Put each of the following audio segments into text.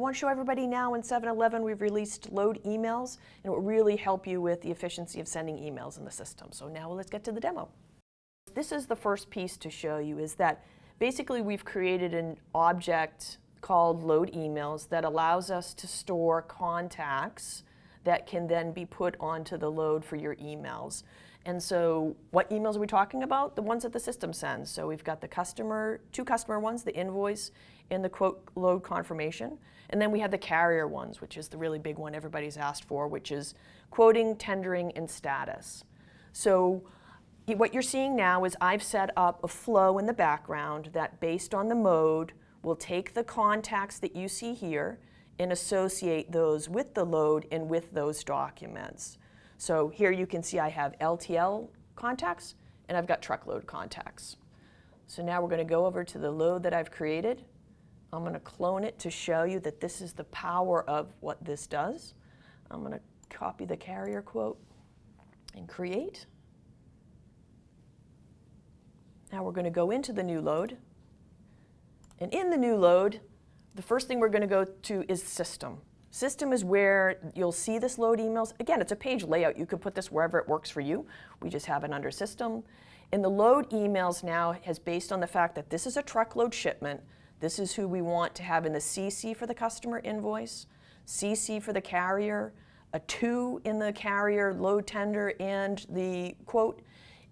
want to show everybody now in 7-Eleven we've released load emails, and it will really help you with the efficiency of sending emails in the system. So now let's get to the demo. This is the first piece to show you, is that basically we've created an object called load emails that allows us to store contacts that can then be put onto the load for your emails. And so what emails are we talking about? The ones that the system sends. So we've got the two customer ones, the invoice and the quote load confirmation. And then we have the carrier ones, which is the really big one everybody's asked for, which is quoting, tendering, and status. So what you're seeing now is I've set up a flow in the background that, based on the mode, will take the contacts that you see here and associate those with the load and with those documents. So here you can see I have LTL contacts and I've got truckload contacts. So now we're going to go over to the load that I've created. I'm going to clone it to show you that this is the power of what this does. I'm going to copy the carrier quote and create. Now we're going to go into the new load. And in the new load, the first thing we're going to go to is system. System is where you'll see this load emails. Again, it's a page layout. You can put this wherever it works for you. We just have it under system. And the load emails now is based on the fact that this is a truckload shipment. This is who we want to have in the CC for the customer invoice, CC for the carrier, a 2 in the carrier load tender and the quote,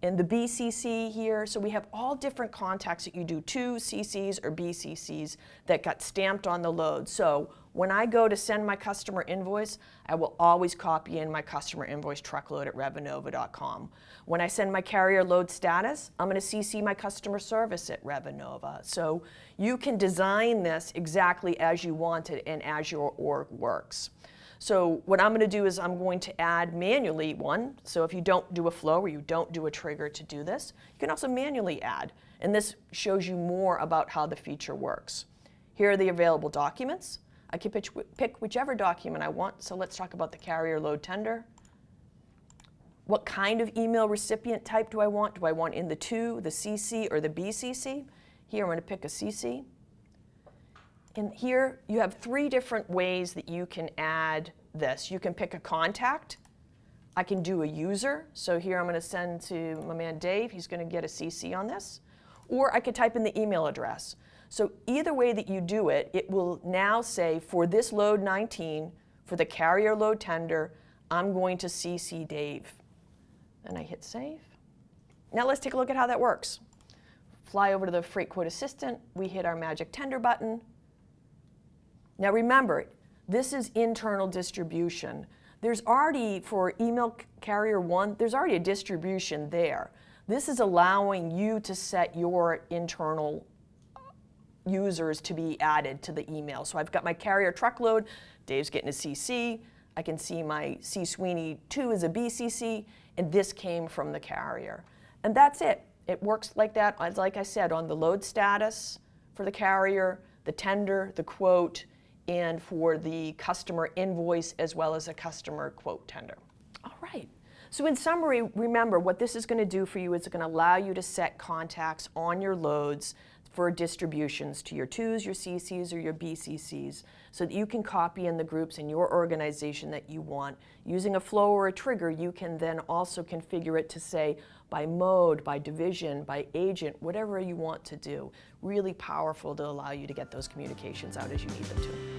and the BCC here. So we have all different contacts that you do 2 CCs or BCCs that got stamped on the load. So when I go to send my customer invoice, I will always copy in my customer invoice truckload at revenova.com. When I send my carrier load status, I'm going to CC my customer service at Revenova. So you can design this exactly as you want it and as your org works. So what I'm going to do is I'm going to add manually one. So if you don't do a flow or you don't do a trigger to do this, you can also manually add. And this shows you more about how the feature works. Here are the available documents. I can pick whichever document I want. So let's talk about the carrier load tender. What kind of email recipient type do I want? Do I want in the 2, the CC, or the BCC? Here I'm going to pick a CC. And here you have 3 different ways that you can add this. You can pick a contact. I can do a user. So here I'm going to send to my man Dave. He's going to get a CC on this. Or I could type in the email address. So either way that you do it, it will now say for this load 19, for the carrier load tender, I'm going to CC Dave. And I hit save. Now let's take a look at how that works. Fly over to the Freight Quote Assistant. We hit our magic tender button. Now remember, this is internal distribution. There's already, for email carrier 1, there's already a distribution there. This is allowing you to set your internal users to be added to the email. So I've got my carrier truckload, Dave's getting a CC, I can see my C. Sweeney 2 is a BCC, and this came from the carrier. And that's it. It works like that, like I said, on the load status for the carrier, the tender, the quote, and for the customer invoice as well as a customer quote tender. All right. So in summary, remember what this is going to do for you is it's going to allow you to set contacts on your loads for distributions to your 2s, your CCs, or your BCCs, so that you can copy in the groups in your organization that you want. Using a flow or a trigger, you can then also configure it to say by mode, by division, by agent, whatever you want to do. Really powerful to allow you to get those communications out as you need them to.